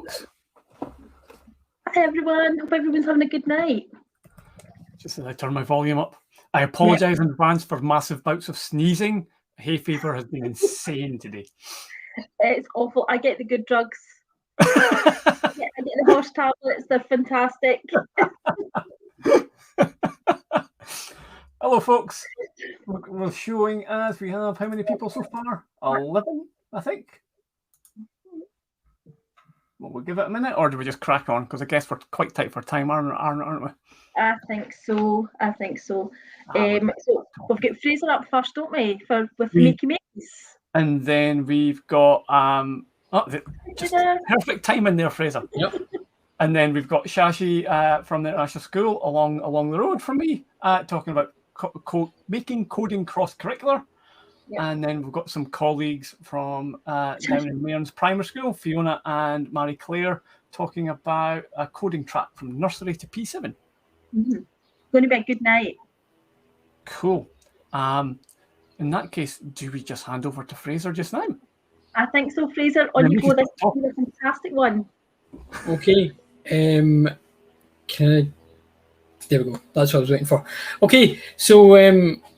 folks. Hi everyone, hope everyone's having a good night. Just as I turn my volume up, I apologise in advance for massive bouts of sneezing. Hay fever has been insane today. It's awful. I get the good drugs. I get the horse tablets, they're fantastic. Hello folks, we're showing as we have how many people so far? 11, I think. Well, we'll give it a minute, or do we just crack on? Because I guess we're quite tight for time, aren't we? I think so. So we've got Fraser up first, don't we? With the Makey-Makeys. And then we've got just perfect timing there, Fraser. Yep. And then we've got Shashi from the International School along the road from me, talking about making coding cross-curricular. Yep. And then we've got some colleagues from down in Mearns Primary School, Fiona and Marie Claire, talking about a coding track from nursery to P7. Mm-hmm. Going to be a good night. Cool. In that case, do we just hand over to Fraser just now? I think so, Fraser. On you go. This is a fantastic one. Okay. There we go. That's what I was waiting for. Okay. So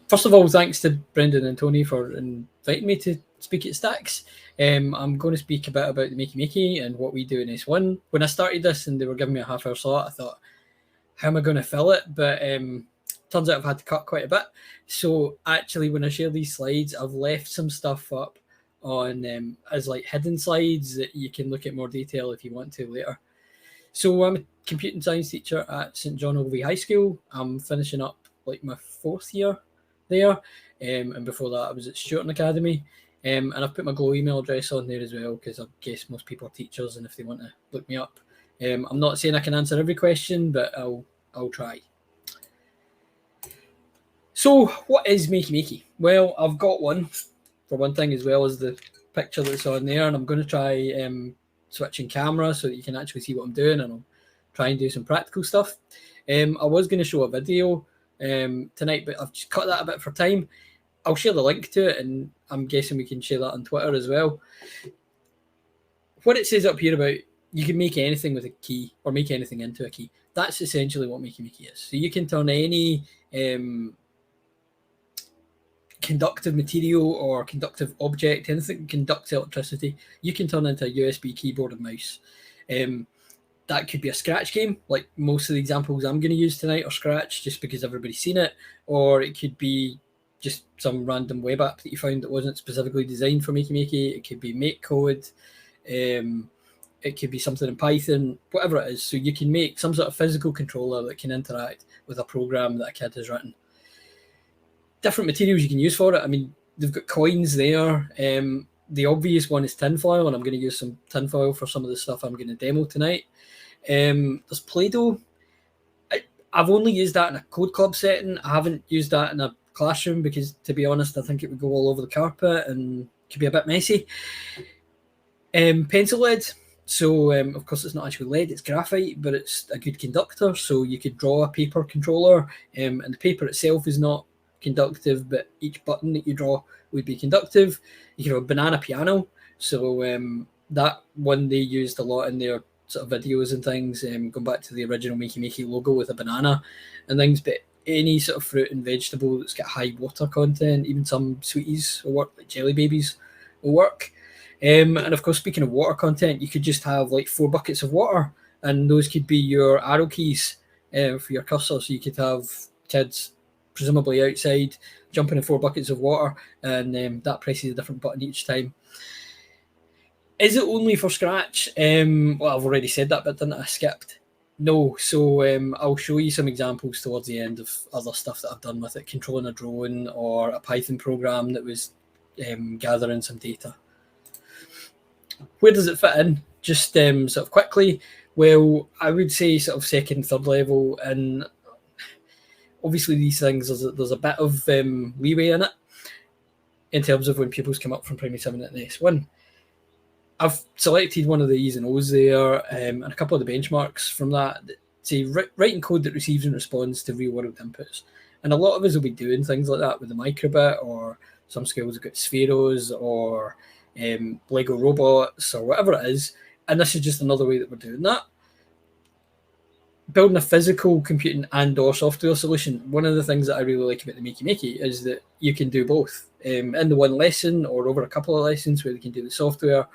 first of all, thanks to Brendan and Tony for inviting me to speak at STACS. I'm going to speak a bit about the Makey-Makey and what we do in S1. When I started this and they were giving me a half-hour slot, I thought, how am I going to fill it? But turns out I've had to cut quite a bit. So actually, when I share these slides, I've left some stuff up on as like hidden slides that you can look at more detail if you want to later. So I'm a computing science teacher at St John Ogilvie High School. I'm finishing up like my 4th year there. And before that, I was at Stuart Academy. And I've put my Glow email address on there as well, because I guess most people are teachers, and if they want to look me up. I'm not saying I can answer every question, but I'll try. So what is Makey-Makey? Well, I've got one, for one thing, as well as the picture that's on there, and I'm going to try switching camera so that you can actually see what I'm doing, and I'll try and do some practical stuff. I was going to show a video tonight, but I've just cut that a bit for time. I'll share the link to it, and I'm guessing we can share that on Twitter as well. What it says up here about you can make anything with a key or make anything into a key. That's essentially what Makey-Makey is. So you can turn any conductive material or conductive object, anything that conducts electricity, you can turn into a USB keyboard and mouse. That could be a Scratch game, like most of the examples I'm going to use tonight are Scratch, just because everybody's seen it, or it could be just some random web app that you found that wasn't specifically designed for Makey-Makey. It could be MakeCode. It could be something in Python, whatever it is. So you can make some sort of physical controller that can interact with a program that a kid has written. Different materials you can use for it. I mean, they've got coins there. The obvious one is tinfoil, and I'm going to use some tinfoil for some of the stuff I'm going to demo tonight. There's Play-Doh. I've only used that in a code club setting. I haven't used that in a classroom because, to be honest, I think it would go all over the carpet and could be a bit messy. Pencil lead. So, of course, it's not actually lead, it's graphite, but it's a good conductor. So you could draw a paper controller, and the paper itself is not conductive, but each button that you draw would be conductive. You can have a banana piano. So that one they used a lot in their sort of videos and things, going back to the original Makey-Makey logo with a banana and things. But any sort of fruit and vegetable that's got high water content, even some sweeties will work, like jelly babies will work. And of course, speaking of water content, you could just have like 4 buckets of water, and those could be your arrow keys for your cursor. So you could have kids presumably outside jumping in 4 buckets of water, and that presses a different button each time. Is it only for Scratch? Well, I've already said that, but didn't I? Skipped. No. So I'll show you some examples towards the end of other stuff that I've done with it, controlling a drone or a Python program that was gathering some data. Where does it fit in? Just sort of quickly. Well, I would say sort of second, third level, and obviously these things, there's a bit of leeway in it in terms of when pupils come up from primary 7 at the S1. I've selected one of the E's and O's there, and a couple of the benchmarks from that say writing code that receives and responds to real world inputs. And a lot of us will be doing things like that with the microbit, or some schools have got Spheros or Lego robots or whatever it is. And this is just another way that we're doing that. Building a physical computing and or software solution. One of the things that I really like about the Makey-Makey is that you can do both in the one lesson or over a couple of lessons, where you can do the software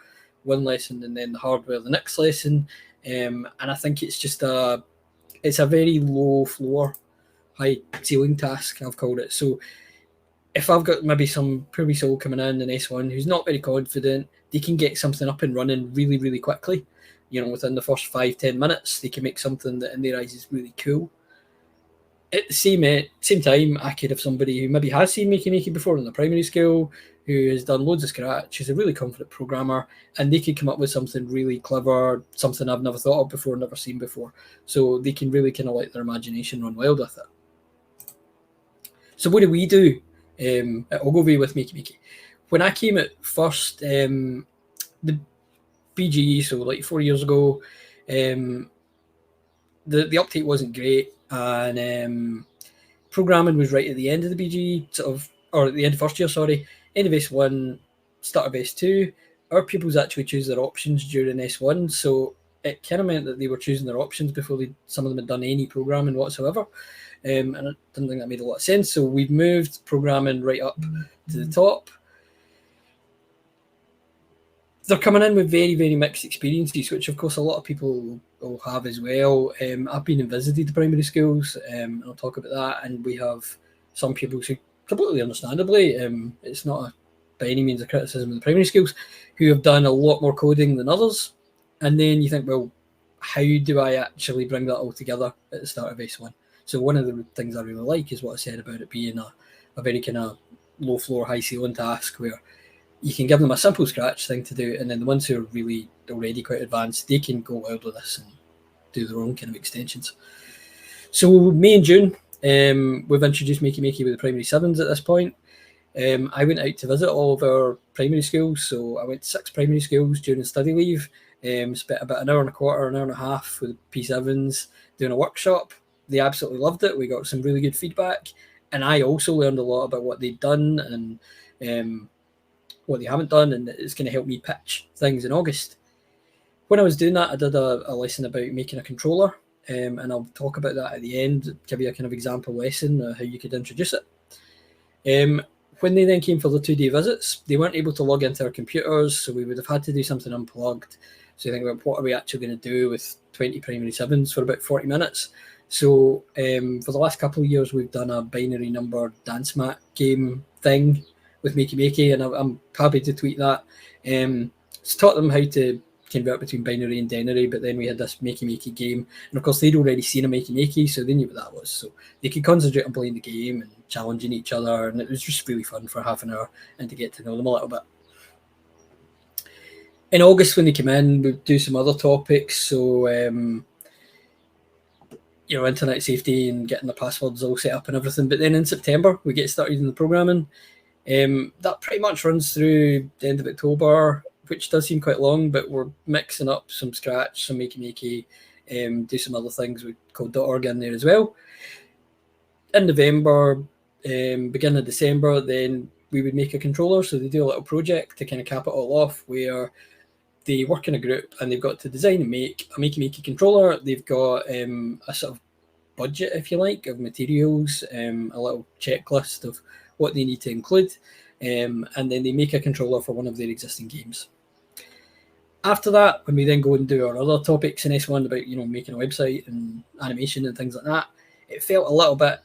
one lesson and then the hardware the next lesson. And I think it's just a very low floor, high ceiling task, I've called it. So if I've got maybe some poor wee soul coming in S1 who's not very confident, they can get something up and running really, really quickly. Within the first 5-10 minutes, they can make something that in their eyes is really cool. At the same time, I could have somebody who maybe has seen Makey-Makey before in the primary school, who has done loads of Scratch, who's a really confident programmer, and they could come up with something really clever, something I've never thought of before, never seen before. So they can really kind of let their imagination run wild with it. So what do we do at Ogilvie with Makey-Makey? When I came at first, the BGE, so like 4 years ago, the uptake wasn't great, and programming was right at the end of the BGE, or at the end of first year, end of S1, start of S2. Our pupils actually choose their options during S1, so it kind of meant that they were choosing their options before some of them had done any programming whatsoever, and I didn't think that made a lot of sense. So we've moved programming right up to the top. They're coming in with very, very mixed experiences, which of course a lot of people will have as well. I've been and visited the primary schools, and I'll talk about that. And we have some pupils who, completely understandably, it's not by any means a criticism of the primary schools, who have done a lot more coding than others. And then you think, well, how do I actually bring that all together at the start of S1? So one of the things I really like is what I said about it being a very kind of low floor, high ceiling task, where you can give them a simple Scratch thing to do, and then the ones who are really already quite advanced, they can go wild with this and do their own kind of extensions. So May and June, we've introduced Makey-Makey with the primary 7s at this point. I went out to visit all of our primary schools, so I went to 6 primary schools during study leave, spent about an hour and a quarter, an hour and a half with P7s doing a workshop. They absolutely loved it. We got some really good feedback, and I also learned a lot about what they'd done and what they haven't done, and it's going to help me pitch things in August. When I was doing that, I did a lesson about making a controller, and I'll talk about that at the end, give you a kind of example lesson how you could introduce it. When they then came for the 2-day visits, they weren't able to log into our computers, so we would have had to do something unplugged. So you think about, what are we actually going to do with 20 primary 7s for about 40 minutes? So for the last couple of years, we've done a binary number dance mat game thing with Makey-Makey, and I'm happy to tweet that. It's taught them how to convert between binary and denary, but then we had this Makey-Makey game, and of course they'd already seen a Makey-Makey, so they knew what that was, so they could concentrate on playing the game and challenging each other, and it was just really fun for half an hour and to get to know them a little bit. In August, when they come in, we'll do some other topics, so internet safety and getting the passwords all set up and everything. But then in September, we get started in the programming. That pretty much runs through the end of October, which does seem quite long, but we're mixing up some Scratch, some Makey-Makey, do some other things with code.org in there as well. In November, beginning of December, then we would make a controller. So they do a little project to kind of cap it all off, where they work in a group and they've got to design and make a Makey-Makey controller. They've got a sort of budget, if you like, of materials, a little checklist of what they need to include, and then they make a controller for one of their existing games. After that, when we then go and do our other topics in S1 about making a website and animation and things like that, it felt a little bit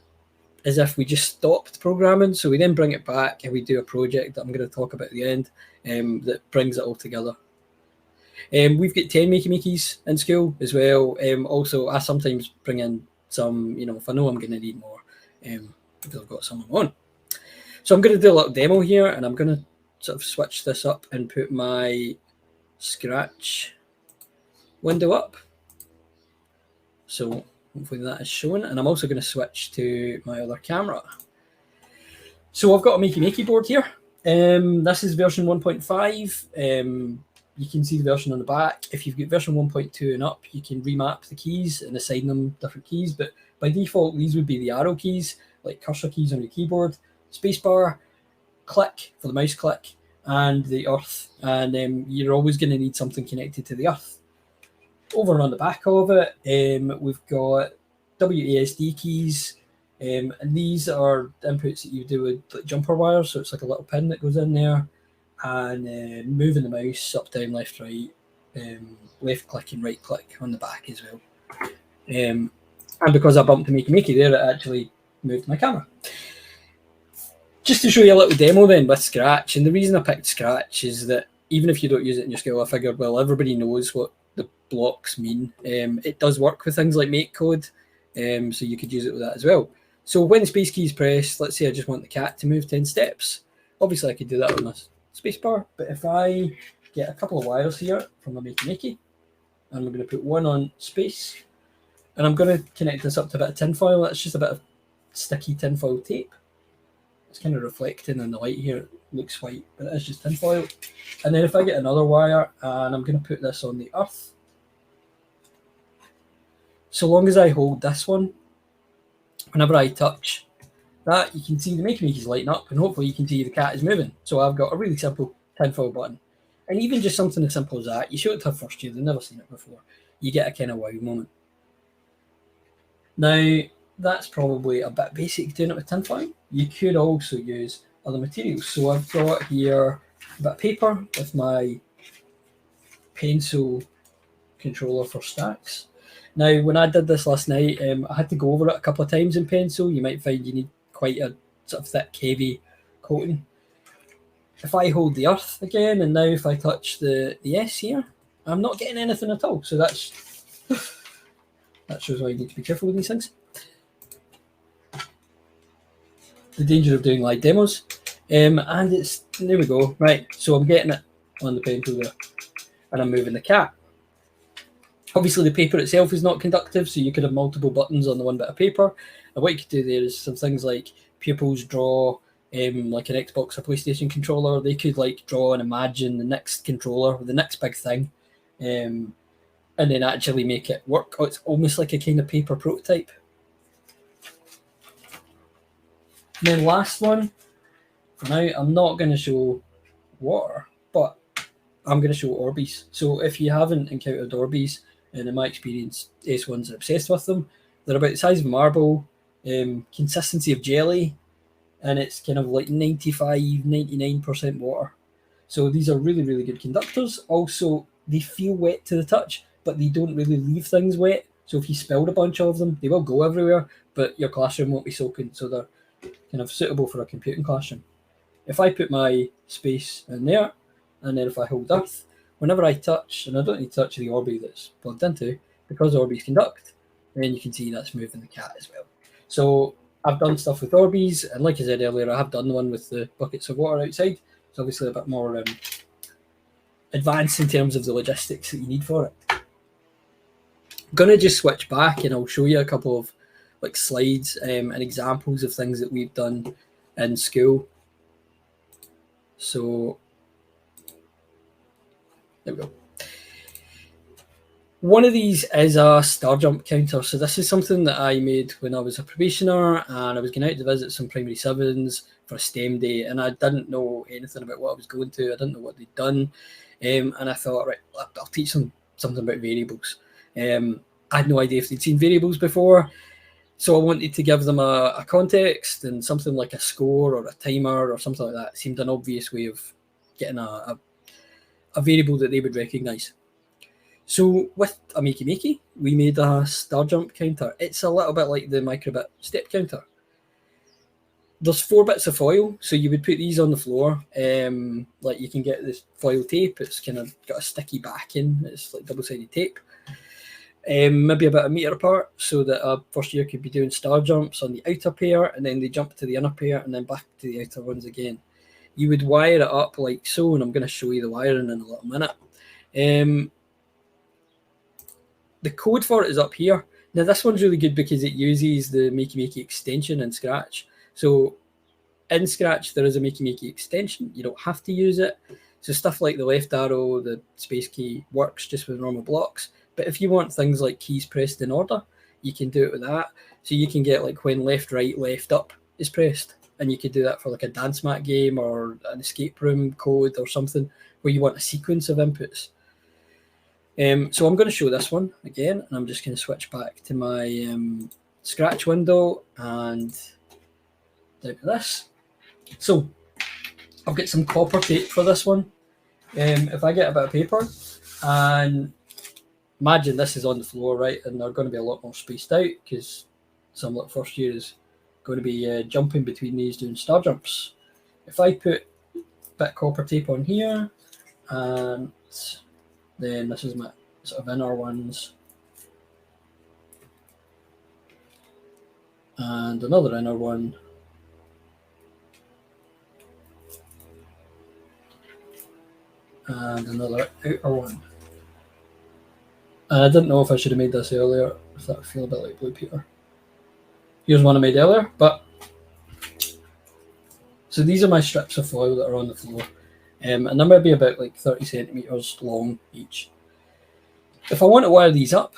as if we just stopped programming. So we then bring it back and we do a project that I'm going to talk about at the end that brings it all together. We've got 10 Makey-Makeys in school as well. Also, I sometimes bring in some, if I know I'm going to need more, because I've got some of my own. So I'm going to do a little demo here, and I'm going to sort of switch this up and put my Scratch window up. So hopefully that is showing, and I'm also going to switch to my other camera. So I've got a Makey-Makey board here. This is version 1.5. You can see the version on the back. If you've got version 1.2 and up, you can remap the keys and assign them different keys, but by default, these would be the arrow keys, like cursor keys on your keyboard, spacebar, click for the mouse click, and the earth, and you're always going to need something connected to the earth. Over on the back of it, we've got WASD keys, and these are inputs that you do with like jumper wires, so it's like a little pin that goes in there, and moving the mouse up, down, left, right, left click and right click on the back as well. And because I bumped the Makey-Makey there, it actually moved my camera. Just to show you a little demo then with Scratch, and the reason I picked Scratch is that even if you don't use it in your skill, I figured, well, everybody knows what the blocks mean. It does work with things like MakeCode, so you could use it with that as well. So when the space key is pressed, let's say I just want the cat to move 10 steps. Obviously, I could do that on a space bar, but if I get a couple of wires here from a Makey-Makey, and I'm going to put one on space, and I'm going to connect this up to a bit of tinfoil. That's just a bit of sticky tinfoil tape. It's kind of reflecting in the light here. It looks white, but it is just tinfoil. And then if I get another wire, and I'm going to put this on the earth, so long as I hold this one, whenever I touch that, you can see the Makey-Makey's lighting up, and hopefully you can see the cat is moving. So I've got a really simple tinfoil button. And even just something as simple as that, you show it to a first year, they've never seen it before, you get a kind of wow moment. Now, that's probably a bit basic doing it with tinfoil. You could also use other materials. So I've got here a bit of paper with my pencil controller for STACS. Now, when I did this last night, I had to go over it a couple of times in pencil. You might find you need quite a sort of thick, heavy coating. If I hold the earth again, and now if I touch the S here, I'm not getting anything at all. So that shows why you need to be careful with these things. The danger of doing live demos. And it's, there we go. Right, so I'm getting it on the pencil there, and I'm moving the cat. Obviously, the paper itself is not conductive, so you could have multiple buttons on the one bit of paper. And what you could do there is some things like pupils draw, like an Xbox or PlayStation controller. They could like draw and imagine the next controller, the next big thing, and then actually make it work. Oh, it's almost like a kind of paper prototype. And then last one, for now, I'm not going to show water, but I'm going to show Orbeez. So if you haven't encountered Orbeez, and in my experience, S1s are obsessed with them. They're about the size of a marble, consistency of jelly, and it's kind of like 95, 99% water. So these are really, really good conductors. Also, they feel wet to the touch, but they don't really leave things wet. So if you spilled a bunch of them, they will go everywhere, but your classroom won't be soaking. So they're kind of suitable for a computing classroom. If I put my space in there, and then if I hold earth, whenever I touch, and I don't need to touch the Orbeez that's plugged into, because Orbeez conduct, then you can see that's moving the cat as well. So I've done stuff with Orbeez, and like I said earlier, I have done the one with the buckets of water outside. It's obviously a bit more advanced in terms of the logistics that you need for it. I'm going to just switch back, and I'll show you a couple of like slides and examples of things that we've done in school. So there we go. One of these is a star jump counter. So this is something that I made when I was a probationer, and I was going out to visit some primary sevens for a STEM day, and I didn't know anything about what I was going to. I didn't know what they'd done, and I thought, right, I'll teach them something about variables. I had no idea if they'd seen variables before, so I wanted to give them a context, and something like a score or a timer or something like that seemed an obvious way of getting a variable that they would recognise. So with a Makey-Makey, we made a star jump counter. It's a little bit like the microbit step counter. There's 4 bits of foil, so you would put these on the floor. Like you can get this foil tape. It's kind of got a sticky backing. It's like double-sided tape. Maybe about 1 metre apart, so that a first year could be doing star jumps on the outer pair, and then they jump to the inner pair, and then back to the outer ones again. You would wire it up like so, and I'm going to show you the wiring in a little minute. The code for it is up here. Now this one's really good because it uses the Makey-Makey extension in Scratch. So in Scratch there is a Makey-Makey extension. You don't have to use it. So stuff like the left arrow, the space key works just with normal blocks. But if you want things like keys pressed in order, you can do it with that. So you can get like when left, right, left, up is pressed. and you could do that for like a dance mat game or an escape room code or something where you want a sequence of inputs. So I'm going to show this one again, and I'm just going to switch back to my Scratch window and down to this. So I've got some copper tape for this one. If I get a bit of paper, and imagine this is on the floor, right, and they're going to be a lot more spaced out because some little first year is going to be jumping between these doing star jumps. If I put a bit of copper tape on here, and then this is my sort of inner ones, and another inner one, and another outer one. And I didn't know if I should have made this earlier, if that would feel a bit like Blue Peter. Here's one I made earlier, but so these are my strips of foil that are on the floor, and they might be about like 30 centimeters long each. If I want to wire these up,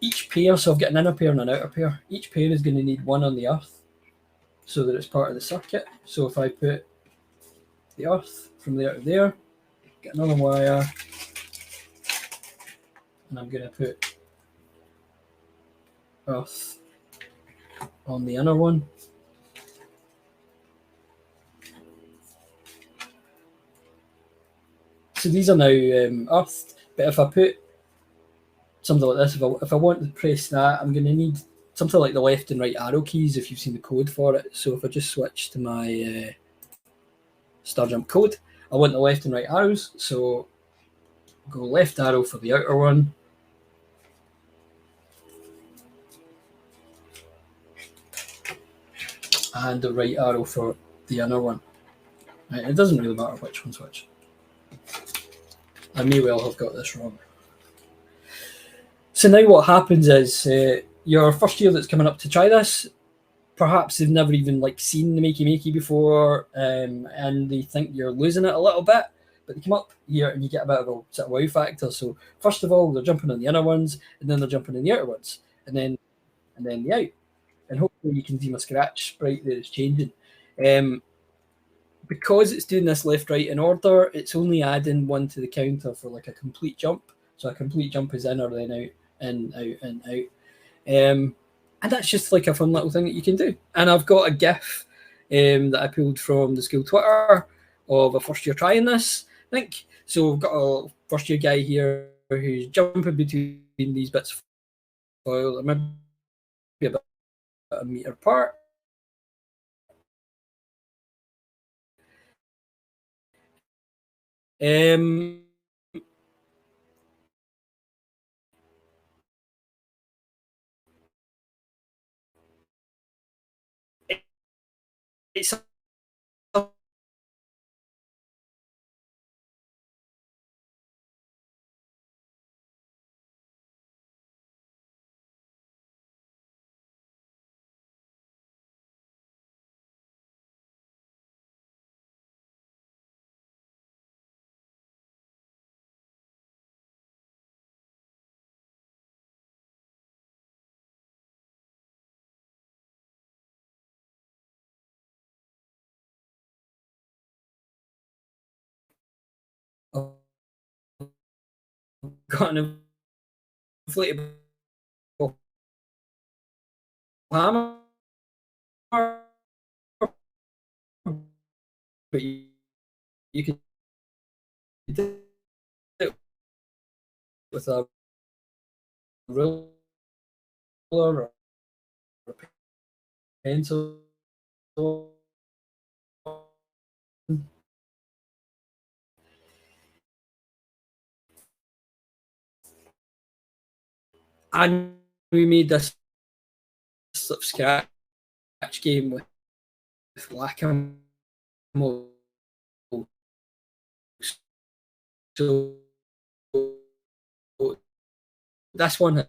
each pair, so I've got an inner pair and an outer pair, each pair is going to need one on the earth so that it's part of the circuit. So if I put the earth from there to there, get another wire, and I'm going to put earth on the inner one. So these are now earthed, but if I put something like this, if I want to press that, I'm going to need something like the left and right arrow keys if you've seen the code for it. So if I just switch to my star jump code, I want the left and right arrows. So go left arrow for the outer one, and the right arrow for the inner one. Right, it doesn't really matter which one's which. I may well have got this wrong. So now what happens is your first year that's coming up to try this, perhaps they've never even like seen the Makey-Makey before, and they think you're losing it a little bit, but they come up here and you get a bit of a sort of wow factor. So first of all, they're jumping on the inner ones, and then they're jumping on the outer ones, and then the out. And hopefully you can see my Scratch sprite there is changing. Because it's doing this left, right in order, it's only adding one to the counter for like a complete jump. So a complete jump is in or then out, in, out, in, out. And that's just like a fun little thing that you can do. And I've got a GIF that I pulled from the school Twitter of a first year trying this, I think. So we've got a first year guy here who's jumping between these bits of foil, maybe about a meter apart. It's got an inflatable hammer, but you can do it with a ruler or a pencil. And we made this sort of Scratch game with whack-a-mole. So this one.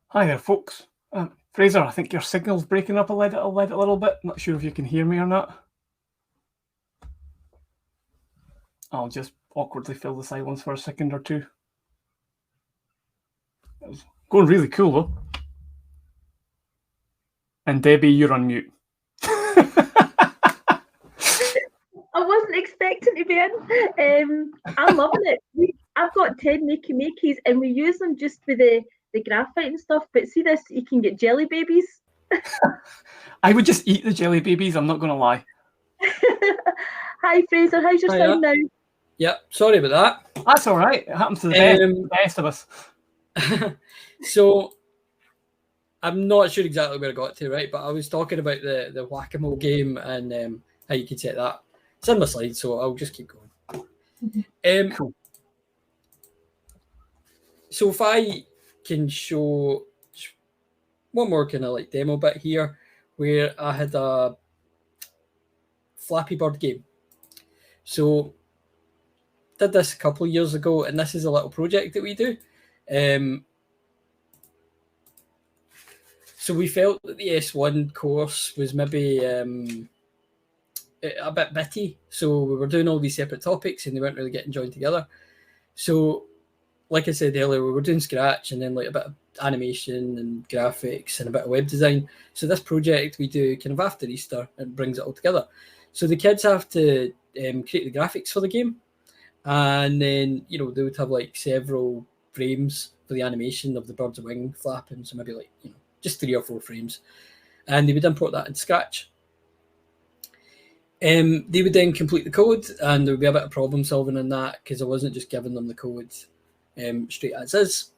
Hi there, folks. Fraser, I think your signal's breaking up a little bit. Not sure if you can hear me or not. I'll just awkwardly fill the silence for a second or two. It was going really cool, though. And Debbie, you're on mute. I wasn't expecting to be in. I'm loving it. I've got 10 Makey-Makeys, and we use them just with the graphite and stuff. But see this, you can get jelly babies. I would just eat the jelly babies, I'm not going to lie. Hi, Fraser. How's your sound now? Yeah, sorry about that. That's all right. It happens to the best of us. So, I'm not sure exactly where I got to, right? But I was talking about the whack-a-mole game and how you can set that. It's in my slides, so I'll just keep going. Cool. So if I can show one more kind of like demo bit here, where I had a Flappy Bird game. So did this a couple of years ago, and this is a little project that we do. So we felt that the S1 course was maybe a bit bitty. So we were doing all these separate topics and they weren't really getting joined together. So like I said earlier, we were doing Scratch and then like a bit of animation and graphics and a bit of web design. So this project we do kind of after Easter and brings it all together. So the kids have to create the graphics for the game. And then, they would have like several frames for the animation of the bird's wing flapping. So maybe like, just 3 or 4 frames. And they would import that in Scratch. They would then complete the code, and there would be a bit of problem solving in that because I wasn't just giving them the code straight as is.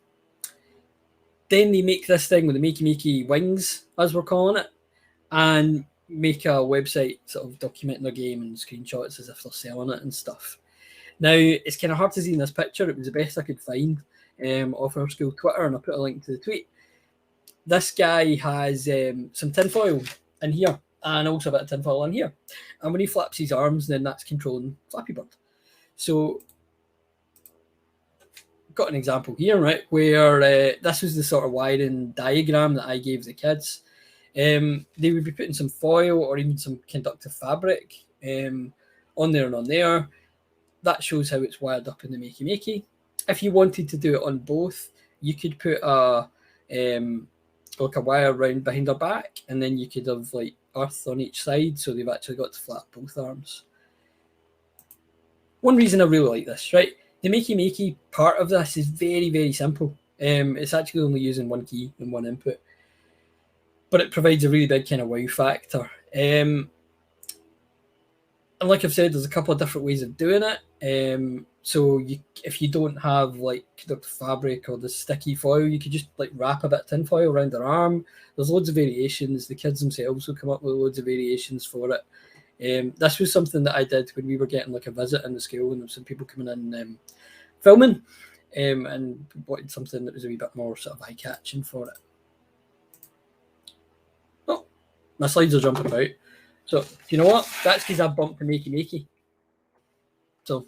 Then they make this thing with the Makey-Makey wings, as we're calling it, and make a website sort of documenting their game and screenshots as if they're selling it and stuff. Now, it's kind of hard to see in this picture. It was the best I could find off our school Twitter, and I put a link to the tweet. This guy has some tinfoil in here and also a bit of tinfoil in here. And when he flaps his arms, then that's controlling Flappy Bird. So got an example here, right, where this was the sort of wiring diagram that I gave the kids. They would be putting some foil or even some conductive fabric on there and on there. That shows how it's wired up in the Makey-Makey. If you wanted to do it on both, you could put a wire around behind their back, and then you could have like earth on each side, so they've actually got to flap both arms. One reason I really like this, right? The Makey-Makey part of this is very, very simple. It's actually only using one key and one input, but it provides a really big kind of wow factor. And like I've said, there's a couple of different ways of doing it. So if you don't have like conductive fabric or the sticky foil, you could just like wrap a bit of tin foil around their arm. There's loads of variations. The kids themselves will come up with loads of variations for it. This was something that I did when we were getting like a visit in the school, and there were some people coming in filming and wanted something that was a wee bit more sort of eye-catching for it. Oh, my slides are jumping about. So, you know what? That's because I bumped the Makey-Makey. So,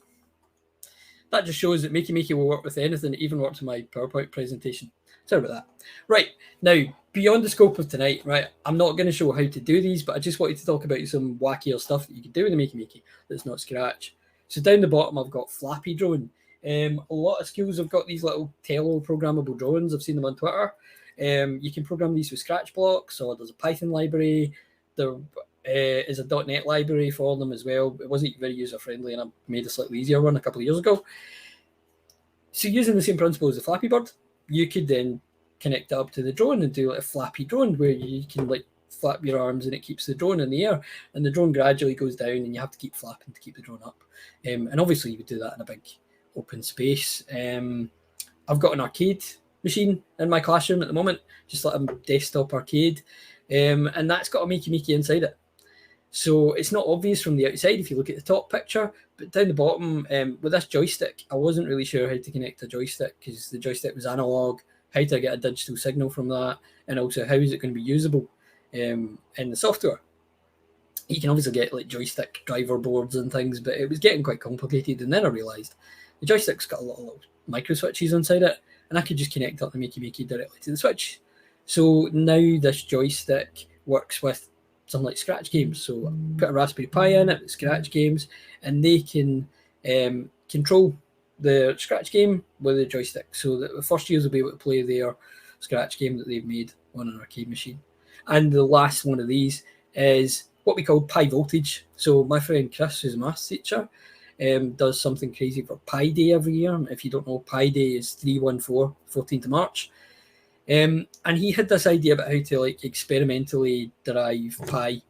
that just shows that Makey-Makey will work with anything. It even worked in my PowerPoint presentation. Sorry about that. Right, now, beyond the scope of tonight, right, I'm not going to show how to do these, but I just wanted to talk about some wackier stuff that you can do in the Makey-Makey that's not Scratch. So down the bottom, I've got Flappy Drone. A lot of schools have got these little Tello programmable drones. I've seen them on Twitter. You can program these with Scratch blocks, or there's a Python library. There is a .NET library for them as well. It wasn't very user-friendly, and I made a slightly easier one a couple of years ago. So using the same principle as the Flappy Bird, you could then connect it up to the drone and do like a Flappy Drone, where you can like flap your arms and it keeps the drone in the air, and the drone gradually goes down and you have to keep flapping to keep the drone up. And obviously you would do that in a big open space. I've got an arcade machine in my classroom at the moment, just like a desktop arcade, and that's got a Makey-Makey inside it. So it's not obvious from the outside if you look at the top picture, but down the bottom, with this joystick, I wasn't really sure how to connect a joystick because the joystick was analog, how to get a digital signal from that, and also how is it going to be usable in the software. You can obviously get like joystick driver boards and things, but it was getting quite complicated, and then I realised the joystick's got a lot of little micro switches inside it, and I could just connect up the Makey-Makey directly to the switch. So now this joystick works with some like Scratch games. So put a Raspberry Pi in it with Scratch games, and they can control the Scratch game with a joystick. So that the first years will be able to play their Scratch game that they've made on an arcade machine. And the last one of these is what we call Pi Voltage. So my friend Chris, who's a maths teacher, does something crazy for Pi Day every year. If you don't know, Pi Day is 314, 14th of March. And he had this idea about how to like experimentally derive pi.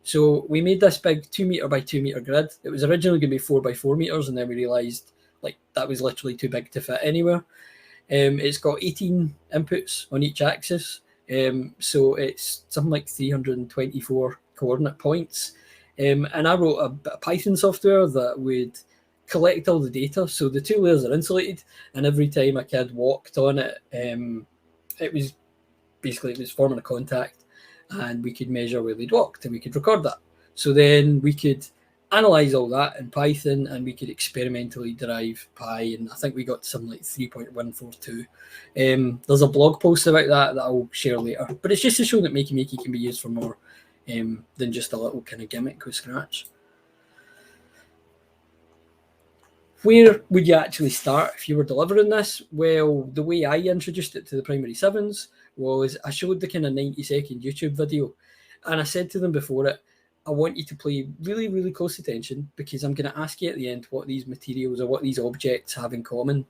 So we made this big 2 meter by 2 meter grid. It was originally going to be 4 by 4 meters, and then we realized like that was literally too big to fit anywhere. It's got 18 inputs on each axis. So it's something like 324 coordinate points. And I wrote a bit of Python software that would collect all the data. So the two layers are insulated, and every time a kid walked on it, it was forming a contact, and we could measure where they'd walked, and we could record that. So then we could analyze all that in Python, and we could experimentally derive pi, and I think we got something like 3.142. There's a blog post about that I'll share later, but it's just to show that Makey-Makey can be used for more than just a little kind of gimmick with Scratch. Where would you actually start if you were delivering this? Well, the way I introduced it to the primary sevens was I showed the kind of 90-second YouTube video, and I said to them before it, I want you to pay really, really close attention, because I'm going to ask you at the end what these materials or what these objects have in common.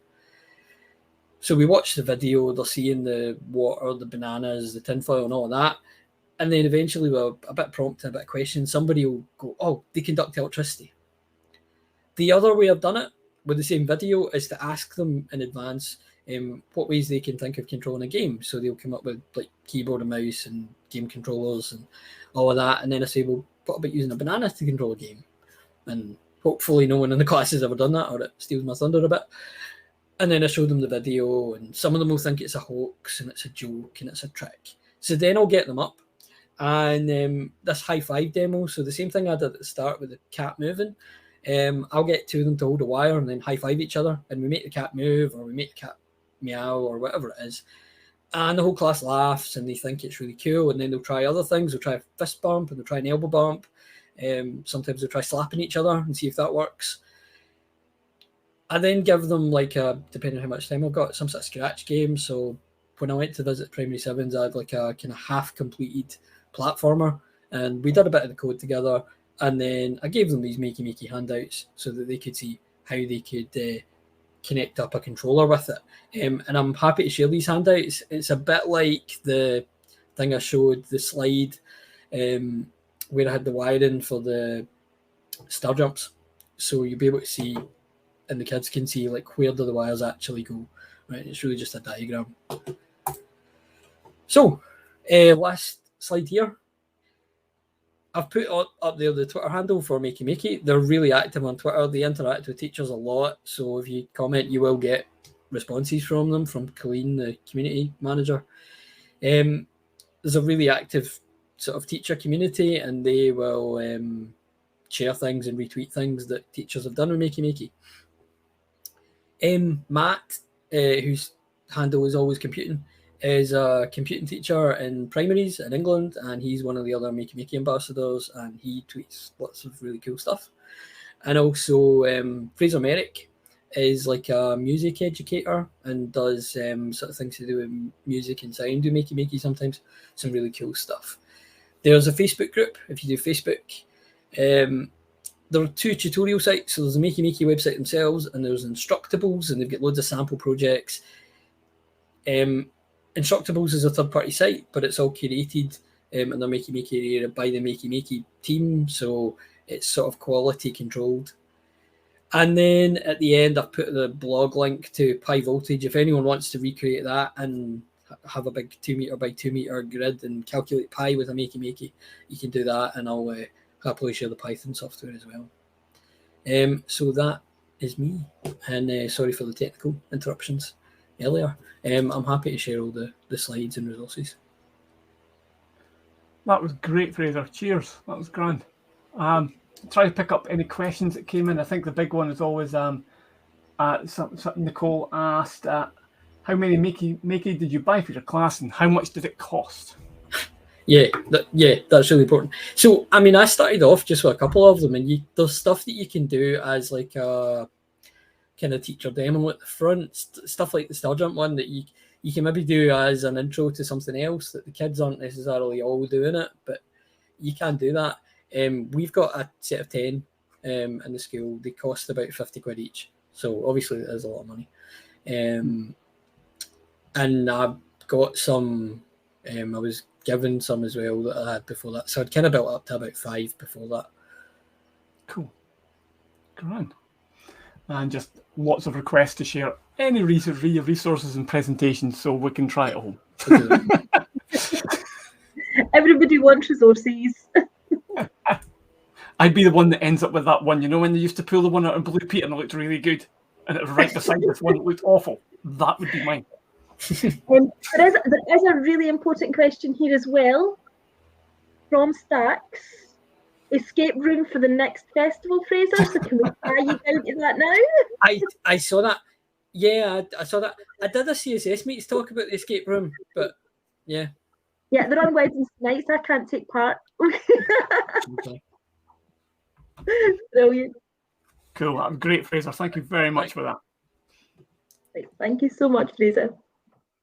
So we watched the video, they're seeing the water, the bananas, the tinfoil and all of that. And then eventually, with a bit prompt, a bit of question, somebody will go, oh, they conduct electricity. The other way I've done it with the same video is to ask them in advance what ways they can think of controlling a game. So they'll come up with like keyboard and mouse and game controllers and all of that. And then I say, well, what about using a banana to control a game? And hopefully no one in the class has ever done that, or it steals my thunder a bit. And then I show them the video, and some of them will think it's a hoax and it's a joke and it's a trick. So then I'll get them up. And this high five demo, so the same thing I did at the start with the cat moving, I'll get two of them to hold a wire and then high five each other, and we make the cat move, or we make the cat meow, or whatever it is. And the whole class laughs and they think it's really cool, and then they'll try other things. They'll try a fist bump and they'll try an elbow bump. Sometimes they'll try slapping each other and see if that works. I then give them, like, depending on how much time I've got, some sort of Scratch game. So when I went to visit Primary Sevens, I had like a kind of half-completed platformer, and we did a bit of the code together. And then I gave them these Makey-Makey handouts so that they could see how they could connect up a controller with it. And I'm happy to share these handouts. It's a bit like the thing I showed, the slide, where I had the wiring for the star jumps. So you'll be able to see, and the kids can see, like, where do the wires actually go. Right? It's really just a diagram. So, last slide here. I've put up there the Twitter handle for Makey-Makey. They're really active on Twitter. They interact with teachers a lot. So if you comment, you will get responses from them, from Colleen, the community manager. There's a really active sort of teacher community, and they will share things and retweet things that teachers have done with Makey-Makey. Matt, whose handle is always computing, is a computing teacher in primaries in England, and he's one of the other Makey-Makey ambassadors, and he tweets lots of really cool stuff. And also Fraser Merrick is like a music educator and does sort of things to do with music and sound, do Makey-Makey sometimes, some really cool stuff. There's a Facebook group, if you do Facebook. There are two tutorial sites. So there's a Makey-Makey website themselves, and there's Instructables, and they've got loads of sample projects. Instructables is a third-party site, but it's all curated in the Makey-Makey area by the Makey-Makey team, so it's sort of quality controlled. And then at the end, I've put the blog link to Pi Voltage. If anyone wants to recreate that and have a big 2 meter by 2 meter grid and calculate pi with a Makey-Makey, you can do that, and I'll happily share the Python software as well. So that is me, and sorry for the technical interruptions earlier. I'm happy to share all the slides and resources. That was great, Fraser. Cheers. That was grand. Try to pick up any questions that came in. I think the big one is always something Nicole asked, how many Makey did you buy for your class, and how much did it cost? Yeah, that's really important. So, I mean, I started off just with a couple of them, and there's stuff that you can do as like a kind of teacher demo at the front, stuff like the star jump one that you can maybe do as an intro to something else that the kids aren't necessarily all doing it, but you can do that. We've got a set of 10 in the school. They cost about 50 quid each, so obviously that is a lot of money. And I've got some. I was given some as well that I had before that, so I'd kind of built up to about 5 before that. Cool. Grand. And just lots of requests to share any resources and presentations so we can try it at home. Everybody wants resources. I'd be the one that ends up with that one. You know, when they used to pull the one out of Blue Peter and it looked really good, and it was right beside this one that looked awful. That would be mine. There is a really important question here as well from STACS. Escape room for the next festival, Fraser. So can we tie you down to that now? I saw that. Yeah, I saw that. I did a CSS meets talk about the escape room, but yeah. Yeah, they're on Wednesday nights. I can't take part. Okay. Brilliant. Cool. Great, Fraser. Thank you very much for that. Thank you so much, Fraser.